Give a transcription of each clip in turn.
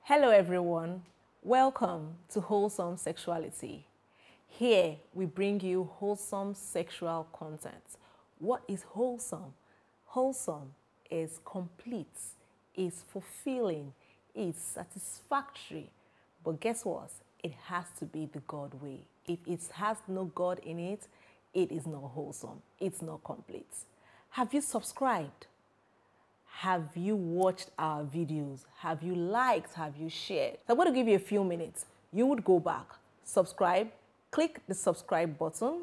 Hello everyone, welcome to Wholesome Sexuality. Here we bring you wholesome sexual content. What is wholesome? Wholesome is complete, is fulfilling, is satisfactory. But guess what? It has to be the God way. If it has no God in it, it is not wholesome. It's not complete. Have you subscribed? Have you watched our videos? Have you liked? Have you shared? So I'm going to give you a few minutes. You would go back, subscribe, click the subscribe button,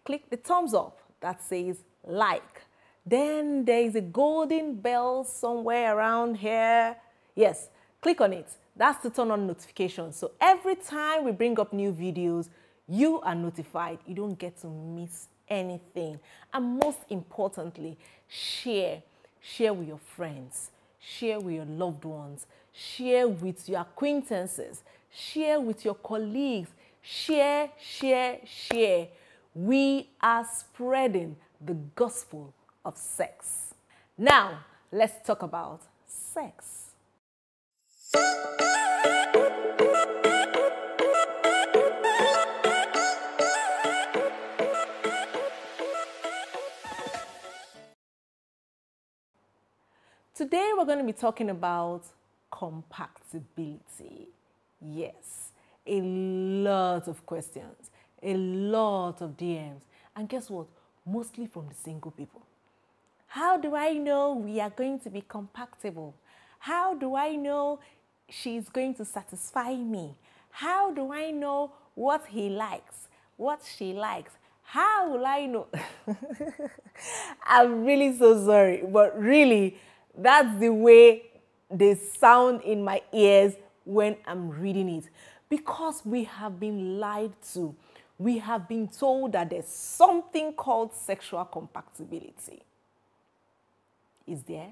click the thumbs up that says like. Then there is a golden bell somewhere around here. Yes, click on it. That's to turn on notifications. So every time we bring up new videos, you are notified. You don't get to miss anything. And most importantly, share. Share with your friends, share with your loved ones, share with your acquaintances, share with your colleagues, share. We are spreading the gospel of sex. Now, let's talk about sex. Today we're going to be talking about compatibility. Yes, a lot of questions, a lot of DMs, and guess what? Mostly from the single people. How do I know we are going to be compatible? How do I know she's going to satisfy me? How do I know what he likes, what she likes? How will I know? I'm really so sorry, but really, that's the way they sound in my ears when I'm reading it. Because we have been lied to. We have been told that there's something called sexual compatibility. Is there?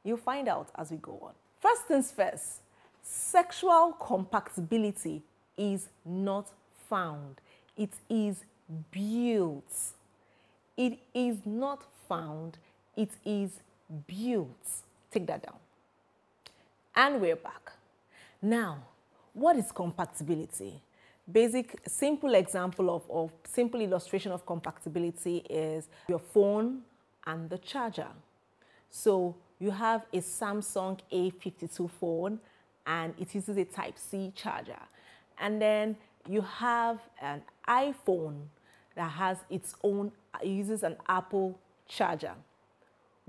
You'll find out as we go on. First things first, sexual compatibility is not found. It is built. It is not found. It is built. Take that down. And we're back. Now, what is compatibility? Simple example of simple illustration of compatibility is your phone and the charger. So you have a Samsung A52 phone and it uses a Type-C charger. And then you have an iPhone that has its own, uses an Apple charger.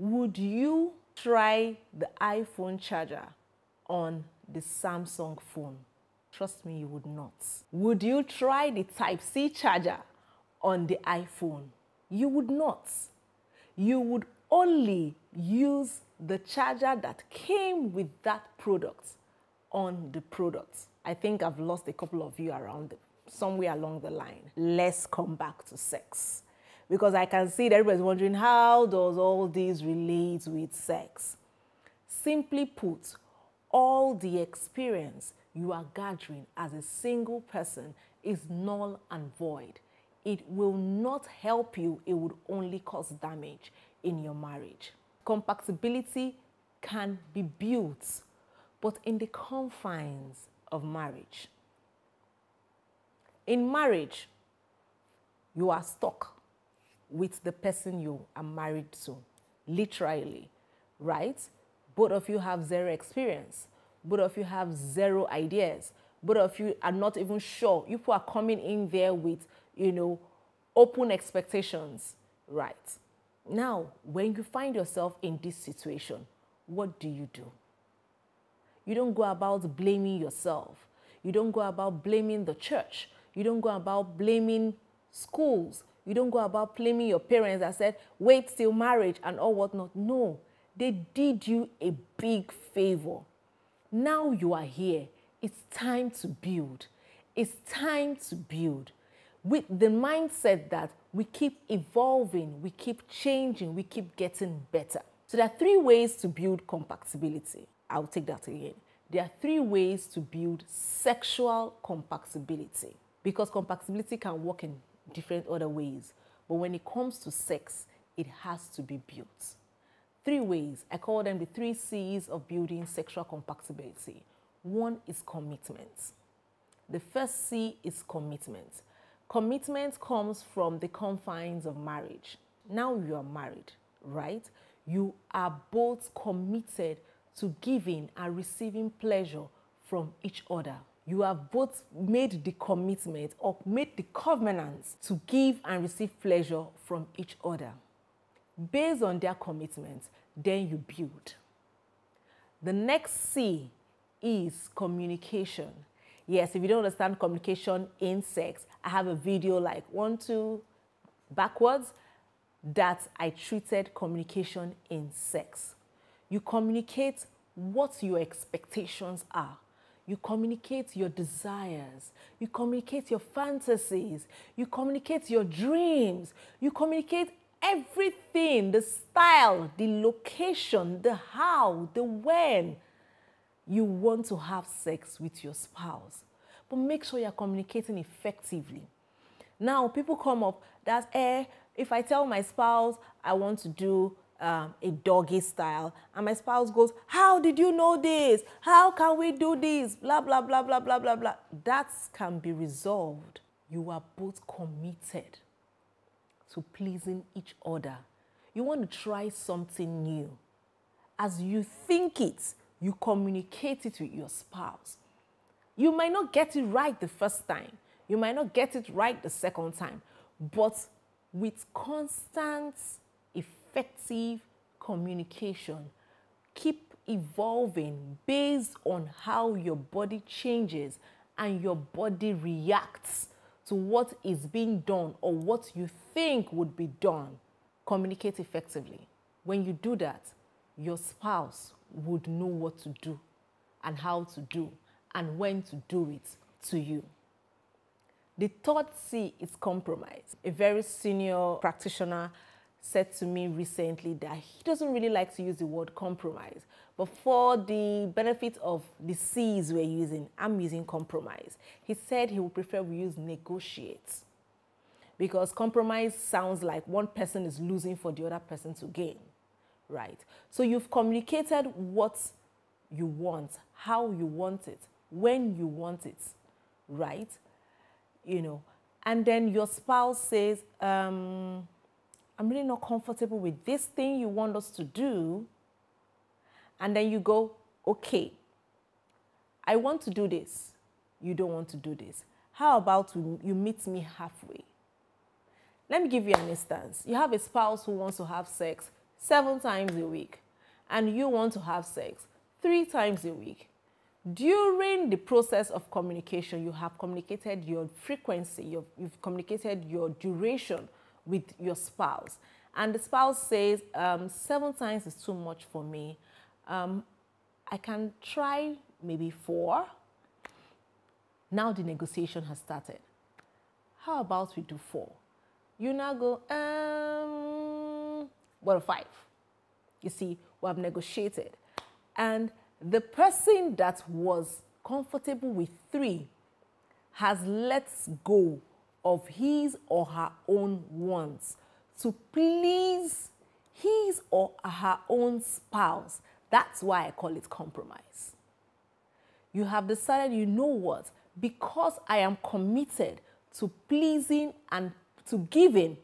Would you try the iPhone charger on the Samsung phone? Trust me, you would not. Would you try the Type-C charger on the iPhone? You would not. You would only use the charger that came with that product on the product. I think I've lost a couple of you around somewhere along the line. Let's come back to sex. Because I can see that everybody's wondering, how does all this relate with sex? Simply put, all the experience you are gathering as a single person is null and void. It will not help you. It would only cause damage in your marriage. Compatibility can be built, but in the confines of marriage. In marriage, you are stuck with the person you are married to, literally, right? Both of you have zero experience. Both of you have zero ideas. Both of you are not even sure. You people are coming in there with, open expectations, right? Now, when you find yourself in this situation, what do? You don't go about blaming yourself. You don't go about blaming the church. You don't go about blaming schools. You don't go about blaming your parents that said, wait till marriage and all whatnot. No, they did you a big favor. Now you are here. It's time to build. It's time to build with the mindset that we keep evolving, we keep changing, we keep getting better. So there are 3 ways to build compatibility. I'll take that again. There are 3 ways to build sexual compatibility, because compatibility can work in different other ways. But when it comes to sex, it has to be built. 3 ways. I call them the 3 C's of building sexual compatibility. One is commitment. The first C is commitment. Commitment comes from the confines of marriage. Now you are married, right? You are both committed to giving and receiving pleasure from each other. You have both made the commitment or made the covenant to give and receive pleasure from each other. Based on their commitment, then you build. The next C is communication. Yes, if you don't understand communication in sex, I have a video like 1, 2 backwards that I treated communication in sex. You communicate what your expectations are. You communicate your desires. You communicate your fantasies. You communicate your dreams. You communicate everything, the style, the location, the how, the when you want to have sex with your spouse. But make sure you're communicating effectively. Now, people come up that, if I tell my spouse I want to do a doggy style, and my spouse goes, how did you know this? How can we do this? Blah, blah, blah, blah, blah, blah, blah. That can be resolved. You are both committed to pleasing each other. You want to try something new. As you think it, you communicate it with your spouse. You might not get it right the first time. You might not get it right the second time. But with constant, effective communication, keep evolving based on how your body changes and your body reacts to what is being done or what you think would be done. Communicate effectively. When you do that, your spouse would know what to do and how to do and when to do it to you. The third C is compromise. A very senior practitioner said to me recently that he doesn't really like to use the word compromise, but for the benefit of the C's we're using, I'm using compromise. He said he would prefer we use negotiate, because compromise sounds like one person is losing for the other person to gain, right? So you've communicated what you want, how you want it, when you want it, right? You know, and then your spouse says, I'm really not comfortable with this thing you want us to do. And then you go, okay, I want to do this. You don't want to do this. How about you meet me halfway? Let me give you an instance. You have a spouse who wants to have sex 7 times a week, and you want to have sex 3 times a week. During the process of communication, you have communicated your frequency, you've communicated your duration with your spouse. And the spouse says, 7 times is too much for me. I can try maybe 4. Now the negotiation has started. How about we do 4? You now go, well, 5. You see, we have negotiated. And the person that was comfortable with 3 has let go of his or her own wants to please his or her own spouse. That's why I call it compromise. You have decided, you know what, because I am committed to pleasing and to giving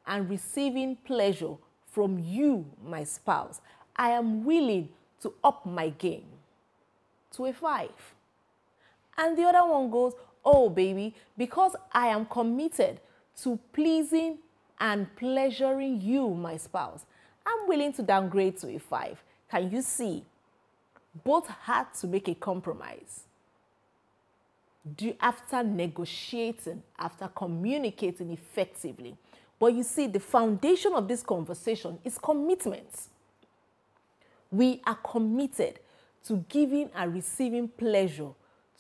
and receiving pleasure from you, my spouse, I am willing to up my game to a 5. And the other one goes, oh baby, because I am committed to pleasing and pleasuring you, my spouse, I'm willing to downgrade to a 5. Can you see? Both had to make a compromise. After negotiating, after communicating effectively. But you see, the foundation of this conversation is commitment. We are committed to giving and receiving pleasure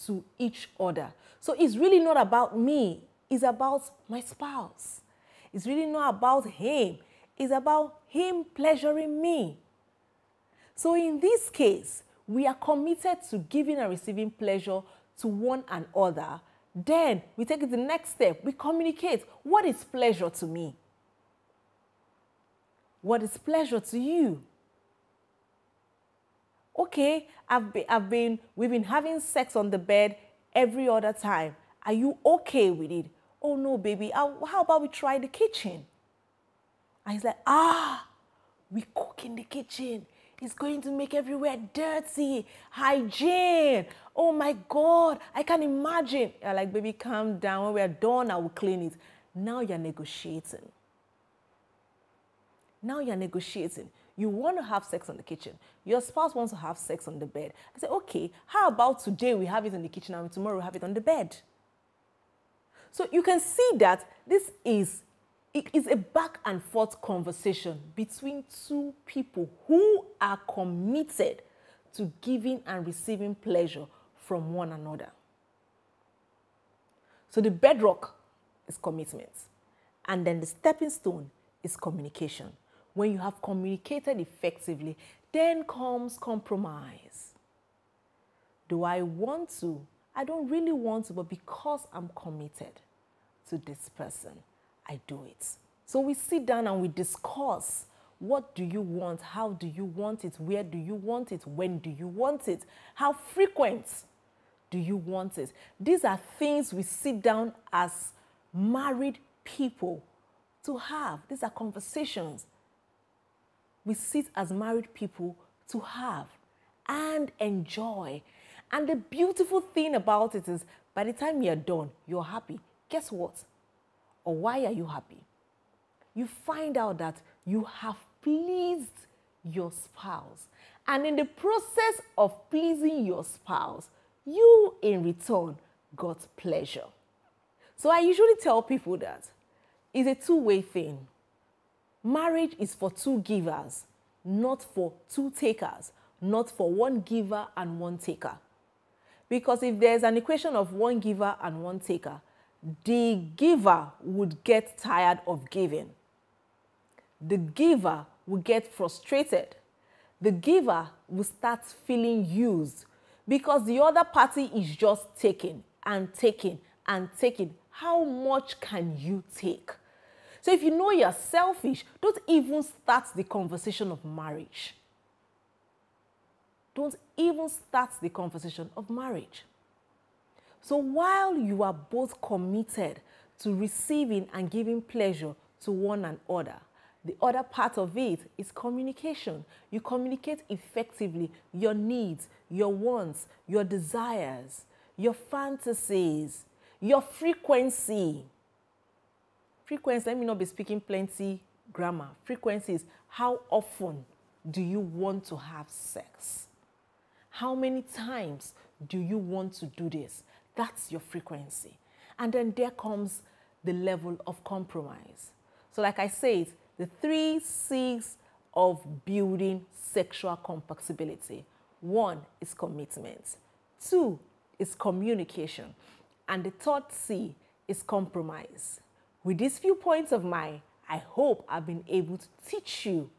to each other. So it's really not about me. It's about my spouse. It's really not about him. It's about him pleasuring me. So in this case, we are committed to giving and receiving pleasure to one another. Then we take it the next step. We communicate. What is pleasure to me? What is pleasure to you? Okay, we've been having sex on the bed every other time. Are you okay with it? Oh no, baby, how about we try the kitchen? And he's like, we cook in the kitchen. It's going to make everywhere dirty. Hygiene. Oh my God, I can imagine. You're like, baby, calm down. When we're done, I will clean it. Now you're negotiating. Now you're negotiating. You want to have sex on the kitchen. Your spouse wants to have sex on the bed. I say, okay, how about today we have it in the kitchen and tomorrow we have it on the bed? So you can see that it is a back and forth conversation between two people who are committed to giving and receiving pleasure from one another. So the bedrock is commitment. And then the stepping stone is communication. When you have communicated effectively, then comes compromise. Do I want to? I don't really want to, but because I'm committed to this person, I do it. So we sit down and we discuss, what do you want? How do you want it? Where do you want it? When do you want it? How frequent do you want it? These are things we sit down as married people to have. These are conversations we sit as married people to have and enjoy. And the beautiful thing about it is, by the time you're done, you're happy. Guess what? Or why are you happy? You find out that you have pleased your spouse. And in the process of pleasing your spouse, you in return got pleasure. So I usually tell people that it's a two-way thing. Marriage is for two givers, not for two takers, not for one giver and one taker. Because if there's an equation of one giver and one taker, the giver would get tired of giving. The giver will get frustrated. The giver will start feeling used because the other party is just taking and taking and taking. How much can you take? So if you know you're selfish, don't even start the conversation of marriage. Don't even start the conversation of marriage. So while you are both committed to receiving and giving pleasure to one another, the other part of it is communication. You communicate effectively your needs, your wants, your desires, your fantasies, your frequency. Frequency, let me not be speaking plenty grammar. Frequency is how often do you want to have sex? How many times do you want to do this? That's your frequency. And then there comes the level of compromise. So like I said, the 3 C's of building sexual compatibility. 1 is commitment. 2 is communication. And the 3rd C is compromise. With these few points of mine, I hope I've been able to teach you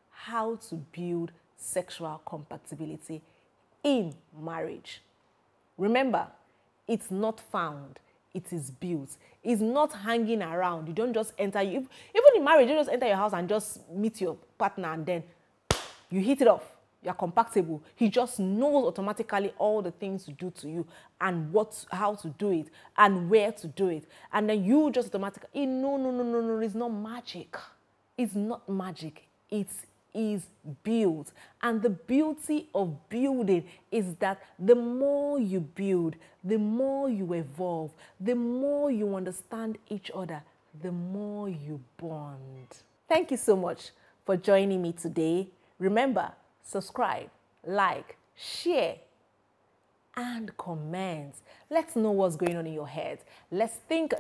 how to build sexual compatibility in marriage. Remember, it's not found, it is built. It's not hanging around. You don't just enter, even in marriage, you don't just enter your house and just meet your partner and then you hit it off. You're compatible. He just knows automatically all the things to do to you and how to do it and where to do it. And then you just automatically, no, it's not magic. It's not magic. It is built. And the beauty of building is that the more you build, the more you evolve, the more you understand each other, the more you bond. Thank you so much for joining me today. Remember, subscribe, like, share, and comment. Let's know what's going on in your head. Let's think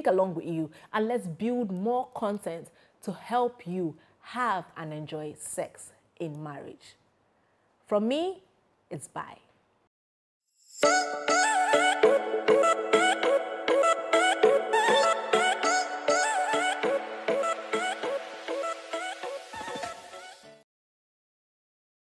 along with you, and let's build more content to help you have and enjoy sex in marriage. From me, it's bye.